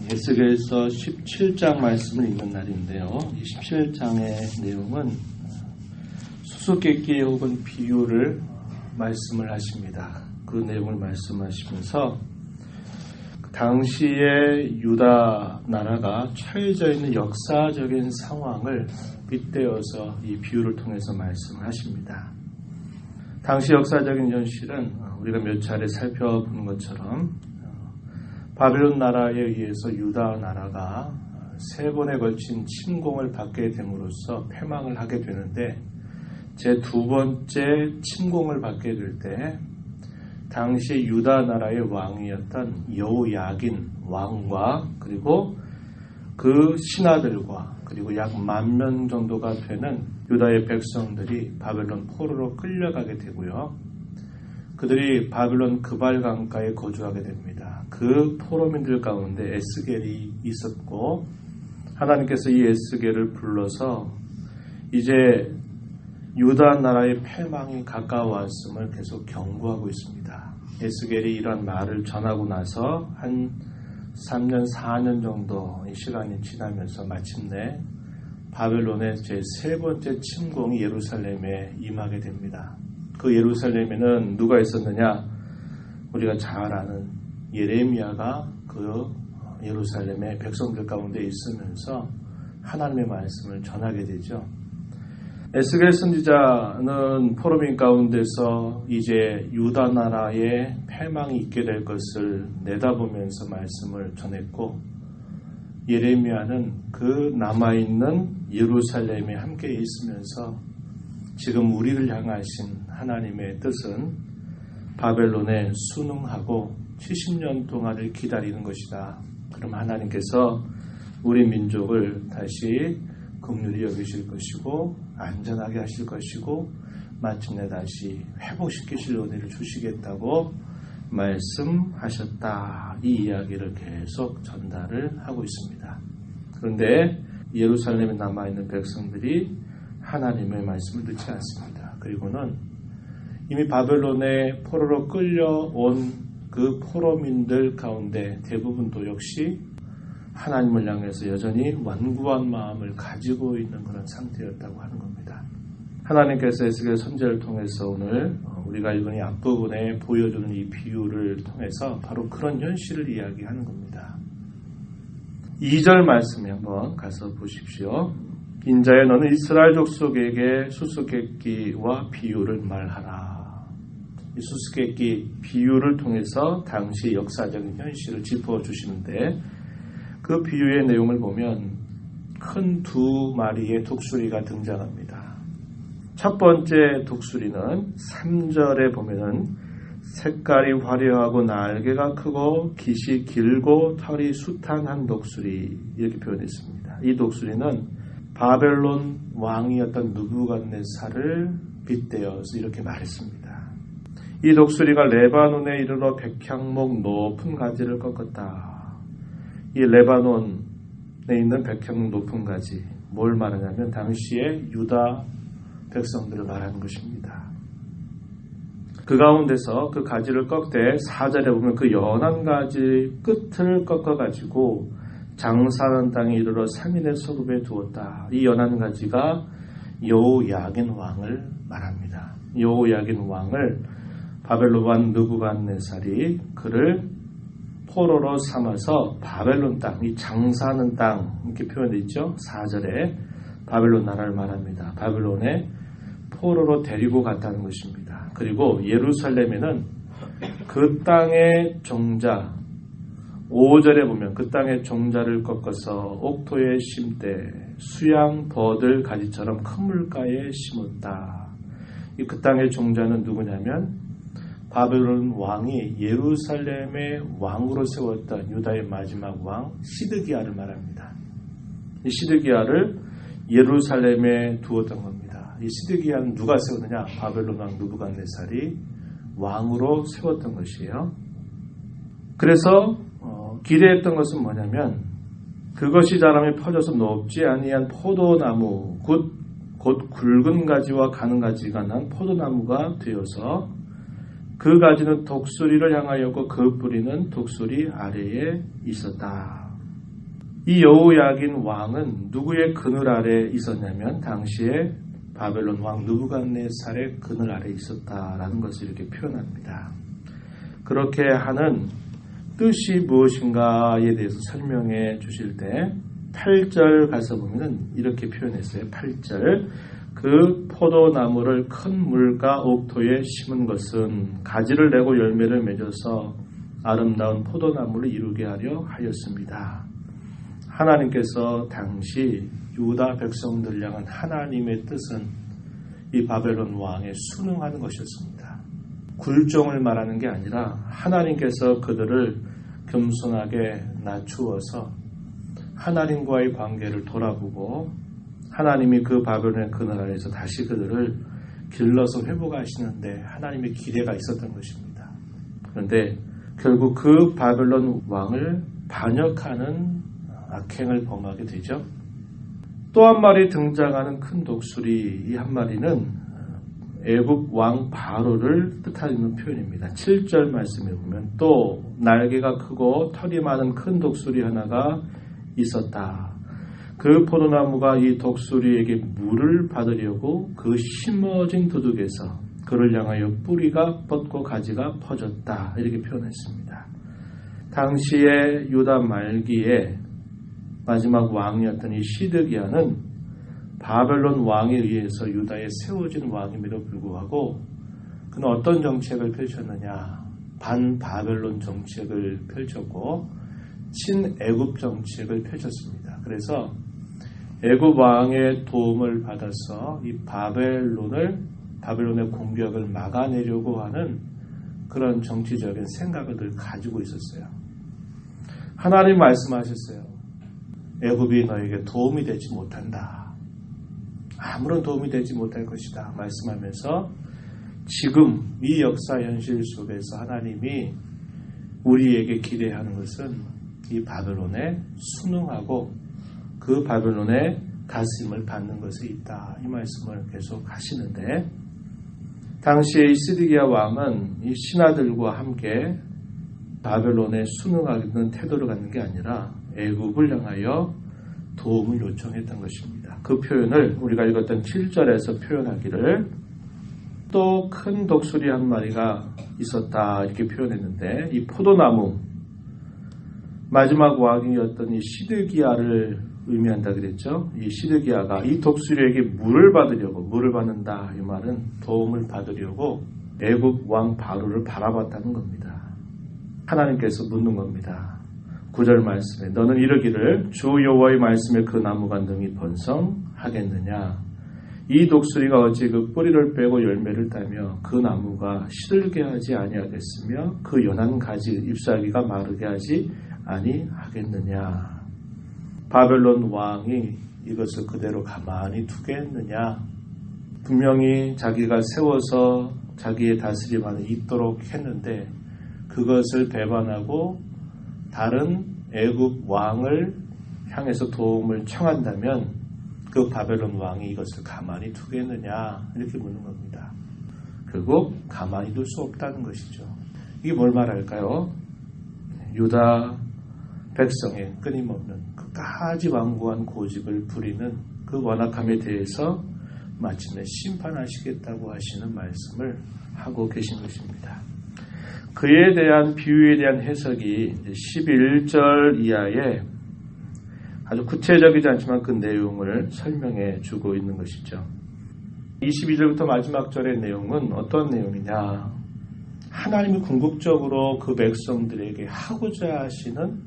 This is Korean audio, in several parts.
에스겔서 17장 말씀을 읽는 날인데요. 이 17장의 내용은 수수께끼 혹은 비유를 말씀을 하십니다. 그 내용을 말씀하시면서 당시의 유다 나라가 처해져 있는 역사적인 상황을 빗대어서 이 비유를 통해서 말씀하십니다. 당시 역사적인 현실은 우리가 몇 차례 살펴본 것처럼 바벨론 나라에 의해서 유다 나라가 세 번에 걸친 침공을 받게 됨으로써 패망을 하게 되는데 제 두 번째 침공을 받게 될 때 당시 유다 나라의 왕이었던 여호야긴 왕과 그리고 그 신하들과 그리고 약 10,000명 정도가 되는 유다의 백성들이 바벨론 포로로 끌려가게 되고요. 그들이 바벨론 그발 강가에 거주하게 됩니다. 그 포로민들 가운데 에스겔이 있었고 하나님께서 이 에스겔을 불러서 이제 유다 나라의 패망이 가까워왔음을 계속 경고하고 있습니다. 에스겔이 이런 말을 전하고 나서 한 3년, 4년 정도의 시간이 지나면서 마침내 바벨론의 제 세 번째 침공이 예루살렘에 임하게 됩니다. 그 예루살렘에는 누가 있었느냐? 우리가 잘 아는 예레미야가 그 예루살렘의 백성들 가운데 있으면서 하나님의 말씀을 전하게 되죠. 에스겔 선지자는 포로민 가운데서 이제 유다 나라의 패망이 있게 될 것을 내다보면서 말씀을 전했고 예레미야는 그 남아있는 예루살렘에 함께 있으면서 지금 우리를 향하신 하나님의 뜻은 바벨론에 순응하고 70년 동안을 기다리는 것이다. 그럼 하나님께서 우리 민족을 다시 긍휼히 여기실 것이고 안전하게 하실 것이고 마침내 다시 회복시키실 은혜를 주시겠다고 말씀하셨다. 이 이야기를 계속 전달을 하고 있습니다. 그런데 예루살렘에 남아있는 백성들이 하나님의 말씀을 듣지 않습니다. 그리고는 이미 바벨론에 포로로 끌려온 그 포로민들 가운데 대부분도 역시 하나님을 향해서 여전히 완고한 마음을 가지고 있는 그런 상태였다고 하는 겁니다. 하나님께서 에스겔 선지자를 통해서 오늘 우리가 읽은 이 앞부분에 보여주는 이 비유를 통해서 바로 그런 현실을 이야기하는 겁니다. 2절 말씀에 한번 가서 보십시오. 인자여 너는 이스라엘 족속에게 수수께끼와 비유를 말하라. 이 수수께끼 비유를 통해서 당시 역사적인 현실을 짚어주시는데 그 비유의 내용을 보면 큰 두 마리의 독수리가 등장합니다. 첫 번째 독수리는 3절에 보면은 색깔이 화려하고 날개가 크고 깃이 길고 털이 숱한 독수리 이렇게 표현했습니다. 이 독수리는 바벨론 왕이었던 느부갓네살을 빗대어서 이렇게 말했습니다. 이 독수리가 레바논에 이르러 백향목 높은 가지를 꺾었다. 이 레바논에 있는 백향목 높은 가지 뭘 말하냐면 당시에 유다 백성들을 말하는 것입니다. 그 가운데서 그 가지를 꺾되 4절에 보면 그 연한 가지 끝을 꺾어가지고 장사하는 땅에 이르러 3인의 소급에 두었다. 이 연한 가지가 여호야긴 왕을 말합니다. 여호야긴 왕을 바벨론 왕 느부갓네살이 그를 포로로 삼아서 바벨론 땅, 이 장사하는 땅 이렇게 표현되어 있죠. 4절에 바벨론 나라를 말합니다. 바벨론에 포로로 데리고 갔다는 것입니다. 그리고 예루살렘에는 그 땅의 종자 5절에 보면 그 땅의 종자를 꺾어서 옥토에 심되 수양 버들 가지처럼 큰 물가에 심었다. 그 땅의 종자는 누구냐면 바벨론 왕이 예루살렘의 왕으로 세웠던 유다의 마지막 왕 시드기야를 말합니다. 이 시드기야를 예루살렘에 두었던 겁니다. 이 시드기야는 누가 세웠느냐? 바벨론 왕 느부갓네살이 왕으로 세웠던 것이에요. 그래서 기대했던 것은 뭐냐면 그것이 자라며 퍼져서 높지 아니한 포도나무 곧 굵은 가지와 가는 가지가 난 포도나무가 되어서 그 가지는 독수리를 향하였고 그 뿌리는 독수리 아래에 있었다. 이 여호야긴 왕은 누구의 그늘 아래 있었냐면 당시에 바벨론 왕 느부갓네살의 그늘 아래 있었다라는 것을 이렇게 표현합니다. 그렇게 하는 뜻이 무엇인가에 대해서 설명해 주실 때 8절 가서 보면 이렇게 표현했어요. 8절 그 포도나무를 큰 물가 옥토에 심은 것은 가지를 내고 열매를 맺어서 아름다운 포도나무를 이루게 하려 하였습니다. 하나님께서 당시 유다 백성들을 향한 하나님의 뜻은 이 바벨론 왕에 순응하는 것이었습니다. 굴종을 말하는 게 아니라 하나님께서 그들을 겸손하게 낮추어서 하나님과의 관계를 돌아보고 하나님이 그 바벨론의 그늘 아래에서 다시 그들을 길러서 회복하시는데 하나님의 기대가 있었던 것입니다. 그런데 결국 그 바벨론 왕을 반역하는 악행을 범하게 되죠. 또 한 마리 등장하는 큰 독수리, 이 한 마리는 애굽 왕 바로를 뜻하는 표현입니다. 7절 말씀에 보면 또 날개가 크고 털이 많은 큰 독수리 하나가 있었다. 그 포도나무가 이 독수리에게 물을 받으려고 그 심어진 두둑에서 그를 향하여 뿌리가 뻗고 가지가 퍼졌다. 이렇게 표현했습니다. 당시에 유다 말기에 마지막 왕이었던 이 시드기야는 바벨론 왕에 의해서 유다에 세워진 왕임에도 불구하고 그는 어떤 정책을 펼쳤느냐? 반바벨론 정책을 펼쳤고 친애굽 정책을 펼쳤습니다. 그래서 애굽 왕의 도움을 받아서 이 바벨론의 공격을 막아내려고 하는 그런 정치적인 생각을 가지고 있었어요. 하나님 말씀하셨어요. 애굽이 너에게 도움이 되지 못한다. 아무런 도움이 되지 못할 것이다. 말씀하면서 지금 이 역사 현실 속에서 하나님이 우리에게 기대하는 것은 이 바벨론에 순응하고 그 바벨론의 다스림을 받는 것에 있다. 이 말씀을 계속 하시는데 당시에 이 시드기야 왕은 이 신하들과 함께 바벨론에 순응하는 태도를 갖는 게 아니라 애굽을 향하여 도움을 요청했던 것입니다. 그 표현을 우리가 읽었던 7절에서 표현하기를 또 큰 독수리 한 마리가 있었다 이렇게 표현했는데 이 포도나무 마지막 왕이었던 이 시드기야를 의미한다 그랬죠. 이 시드기야가 이 독수리에게 물을 받는다 이 말은 도움을 받으려고 애굽 왕 바로를 바라봤다는 겁니다. 하나님께서 묻는 겁니다. 9절 말씀에 너는 이르기를 주 여호와의 말씀에 그 나무가 능히 번성하겠느냐. 이 독수리가 어찌 그 뿌리를 빼고 열매를 따며 그 나무가 시들게 하지 아니하겠으며 그 연한 가지 잎사귀가 마르게 하지 아니하겠느냐. 바벨론 왕이 이것을 그대로 가만히 두겠느냐. 분명히 자기가 세워서 자기의 다스림 안에 있도록 했는데 그것을 배반하고 다른 애굽 왕을 향해서 도움을 청한다면 그 바벨론 왕이 이것을 가만히 두겠느냐 이렇게 묻는 겁니다. 결국 가만히 둘 수 없다는 것이죠. 이게 뭘 말할까요? 유다 백성의 끊임없는 끝까지 완고한 고집을 부리는 그 완악함에 대해서 마침내 심판하시겠다고 하시는 말씀을 하고 계신 것입니다. 그에 대한 비유에 대한 해석이 11절 이하에 아주 구체적이지 않지만 그 내용을 설명해 주고 있는 것이죠. 22절부터 마지막 절의 내용은 어떤 내용이냐. 하나님이 궁극적으로 그 백성들에게 하고자 하시는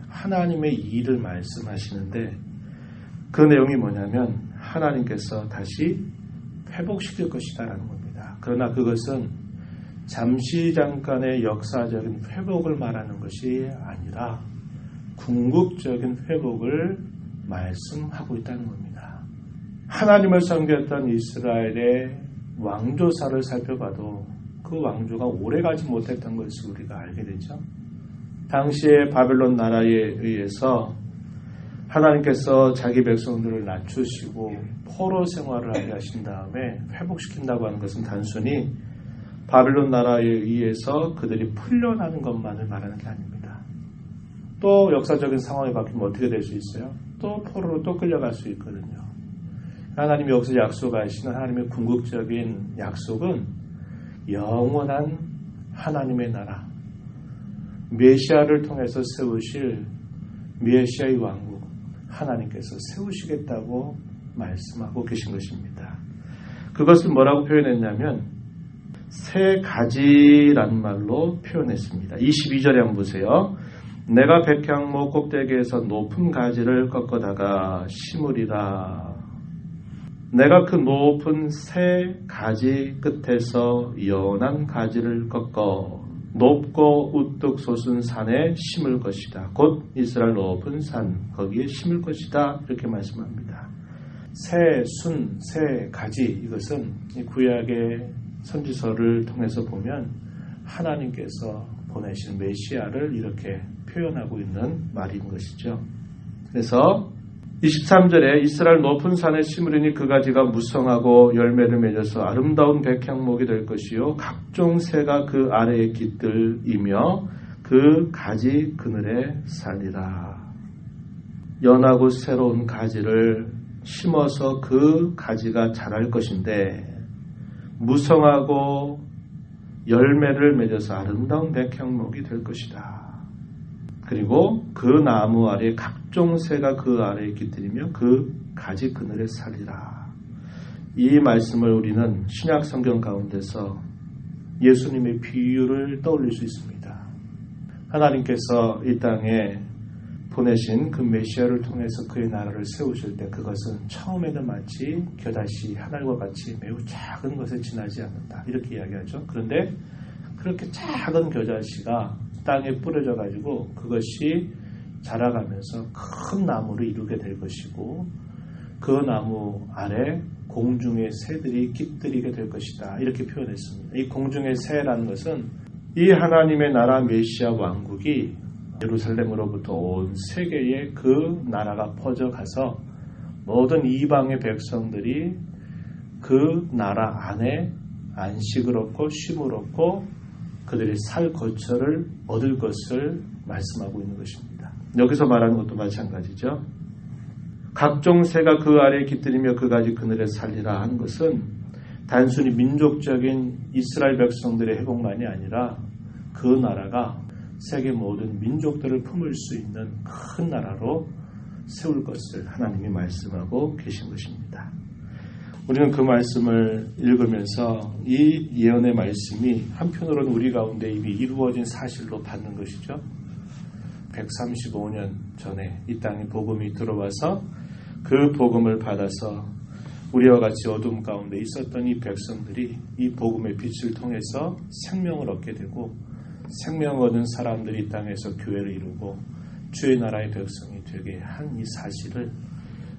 하나님의 일을 말씀하시는데 그 내용이 뭐냐면 하나님께서 다시 회복시킬 것이다라는 겁니다. 그러나 그것은 잠시 잠깐의 역사적인 회복을 말하는 것이 아니라 궁극적인 회복을 말씀하고 있다는 겁니다. 하나님을 섬겼던 이스라엘의 왕조사를 살펴봐도 그 왕조가 오래가지 못했던 것을 우리가 알게 되죠. 당시에 바벨론 나라에 의해서 하나님께서 자기 백성들을 낮추시고 포로 생활을 하게 하신 다음에 회복시킨다고 하는 것은 단순히 바벨론 나라에 의해서 그들이 풀려나는 것만을 말하는 게 아닙니다. 또 역사적인 상황이 바뀌면 어떻게 될 수 있어요? 또 포로로 또 끌려갈 수 있거든요. 하나님이 여기서 약속하시는 하나님의 궁극적인 약속은 영원한 하나님의 나라, 메시아를 통해서 세우실 메시아의 왕국, 하나님께서 세우시겠다고 말씀하고 계신 것입니다. 그것을 뭐라고 표현했냐면 새 가지란 말로 표현했습니다. 22절에 한번 보세요. 내가 백향목 꼭대기에서 높은 가지를 꺾어다가 심으리라. 내가 그 높은 새 가지 끝에서 연한 가지를 꺾어 높고 우뚝 솟은 산에 심을 것이다. 곧 이스라엘 높은 산 거기에 심을 것이다. 이렇게 말씀합니다. 새 순, 새 가지, 이것은 구약의 선지서를 통해서 보면 하나님께서 보내신 메시아를 이렇게 표현하고 있는 말인 것이죠. 그래서 23절에 이스라엘 높은 산에 심으리니 그 가지가 무성하고 열매를 맺어서 아름다운 백향목이 될 것이요 각종 새가 그 아래에 깃들이며 그 가지 그늘에 살리라. 연하고 새로운 가지를 심어서 그 가지가 자랄 것인데 무성하고 열매를 맺어서 아름다운 백향목이 될 것이다. 그리고 그 나무 아래 각종 새가 그 아래에 깃들이며 그 가지 그늘에 살리라. 이 말씀을 우리는 신약 성경 가운데서 예수님의 비유를 떠올릴 수 있습니다. 하나님께서 이 땅에 보내신 그 메시아를 통해서 그의 나라를 세우실 때 그것은 처음에는 마치 겨자씨 하늘과 같이 매우 작은 것에 지나지 않는다. 이렇게 이야기하죠. 그런데 그렇게 작은 겨자씨가 땅에 뿌려져 가지고 그것이 자라가면서 큰 나무를 이루게 될 것이고 그 나무 아래 공중의 새들이 깃들이게 될 것이다. 이렇게 표현했습니다. 이 공중의 새라는 것은 이 하나님의 나라 메시아 왕국이 예루살렘으로부터 온 세계에 그 나라가 퍼져가서 모든 이방의 백성들이 그 나라 안에 안식을 얻고 쉼을 얻고 그들이 살 거처를 얻을 것을 말씀하고 있는 것입니다. 여기서 말하는 것도 마찬가지죠. 각종 새가 그 아래에 깃들이며 그 가지 그늘에 살리라 하는 것은 단순히 민족적인 이스라엘 백성들의 회복만이 아니라 그 나라가 세계 모든 민족들을 품을 수 있는 큰 나라로 세울 것을 하나님이 말씀하고 계신 것입니다. 우리는 그 말씀을 읽으면서 이 예언의 말씀이 한편으로는 우리 가운데 이미 이루어진 사실로 받는 것이죠. 135년 전에 이 땅에 복음이 들어와서 그 복음을 받아서 우리와 같이 어둠 가운데 있었던 이 백성들이 이 복음의 빛을 통해서 생명을 얻게 되고 생명을 얻은 사람들이 이 땅에서 교회를 이루고 주의 나라의 백성이 되게 한 이 사실을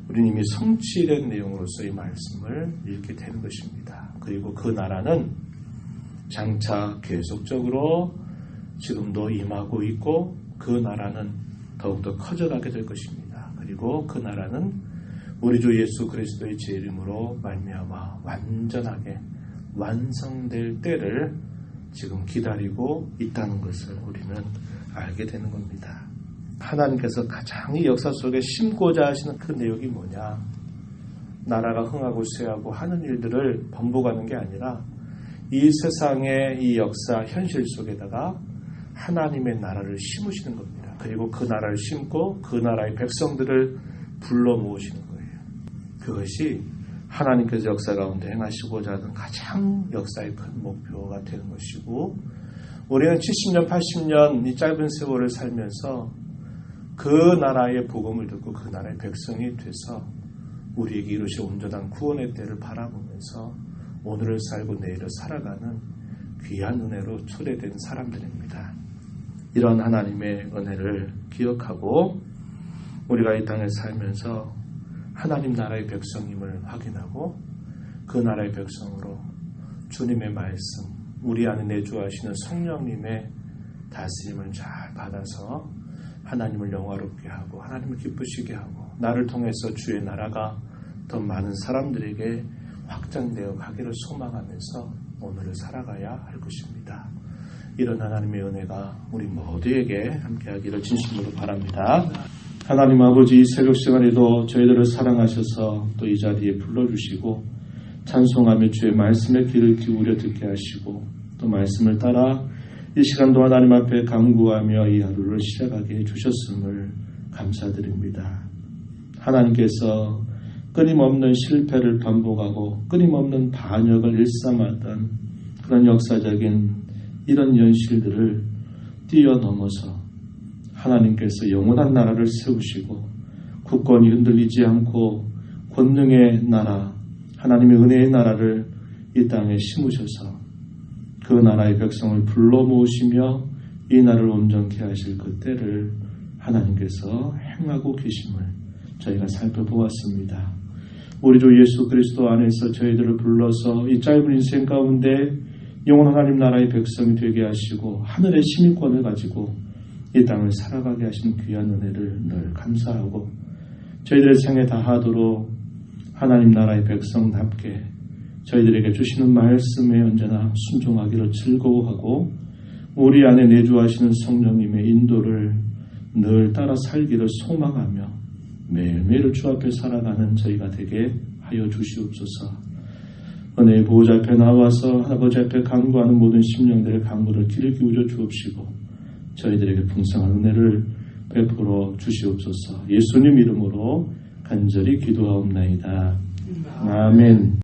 우리는 이미 성취된 내용으로서 이 말씀을 읽게 되는 것입니다. 그리고 그 나라는 장차 계속적으로 지금도 임하고 있고 그 나라는 더욱더 커져가게 될 것입니다. 그리고 그 나라는 우리 주 예수 그리스도의 제 이름으로 말미암아 완전하게 완성될 때를 지금 기다리고 있다는 것을 우리는 알게 되는 겁니다. 하나님께서 가장 이 역사 속에 심고자 하시는 그 내용이 뭐냐? 나라가 흥하고 쇠하고 하는 일들을 번복하는 게 아니라 이 세상의 이 역사 현실 속에다가 하나님의 나라를 심으시는 겁니다. 그리고 그 나라를 심고 그 나라의 백성들을 불러 모으시는 거예요. 그것이 하나님께서 역사 가운데 행하시고자 하는 가장 역사의 큰 목표가 되는 것이고 우리는 70년, 80년 이 짧은 세월을 살면서 그 나라의 복음을 듣고 그 나라의 백성이 돼서 우리에게 이루실 온전한 구원의 때를 바라보면서 오늘을 살고 내일을 살아가는 귀한 은혜로 초대된 사람들입니다. 이런 하나님의 은혜를 기억하고 우리가 이 땅에 살면서 하나님 나라의 백성임을 확인하고 그 나라의 백성으로 주님의 말씀, 우리 안에 내주하시는 성령님의 다스림을 잘 받아서 하나님을 영화롭게 하고 하나님을 기쁘시게 하고 나를 통해서 주의 나라가 더 많은 사람들에게 확장되어 가기를 소망하면서 오늘을 살아가야 할 것입니다. 이런 하나님의 은혜가 우리 모두에게 함께하기를 진심으로 바랍니다. 하나님 아버지, 이 새벽 시간에도 저희들을 사랑하셔서 또 이 자리에 불러주시고 찬송하며 주의 말씀에 귀를 기울여 듣게 하시고 또 말씀을 따라 이 시간도 하나님 앞에 간구하며 이 하루를 시작하게 해주셨음을 감사드립니다. 하나님께서 끊임없는 실패를 반복하고 끊임없는 반역을 일삼았던 그런 역사적인 이런 현실들을 뛰어넘어서 하나님께서 영원한 나라를 세우시고 국권이 흔들리지 않고 권능의 나라, 하나님의 은혜의 나라를 이 땅에 심으셔서 그 나라의 백성을 불러 모으시며 이 나라를 온전케 하실 그 때를 하나님께서 행하고 계심을 저희가 살펴보았습니다. 우리 주 예수 그리스도 안에서 저희들을 불러서 이 짧은 인생 가운데 영원한 하나님 나라의 백성이 되게 하시고 하늘의 시민권을 가지고 이 땅을 살아가게 하신 귀한 은혜를 늘 감사하고 저희들의 생에 다하도록 하나님 나라의 백성답게 저희들에게 주시는 말씀에 언제나 순종하기를 즐거워하고 우리 안에 내주하시는 성령님의 인도를 늘 따라 살기를 소망하며 매일매일 주 앞에 살아가는 저희가 되게 하여 주시옵소서. 은혜의 보호자 앞에 나와서 아버지 앞에 간구하는 모든 심령들의 간구를 귀를 기울여 주옵시고 저희들에게 풍성한 은혜를 베풀어 주시옵소서. 예수님 이름으로 간절히 기도하옵나이다. 아멘.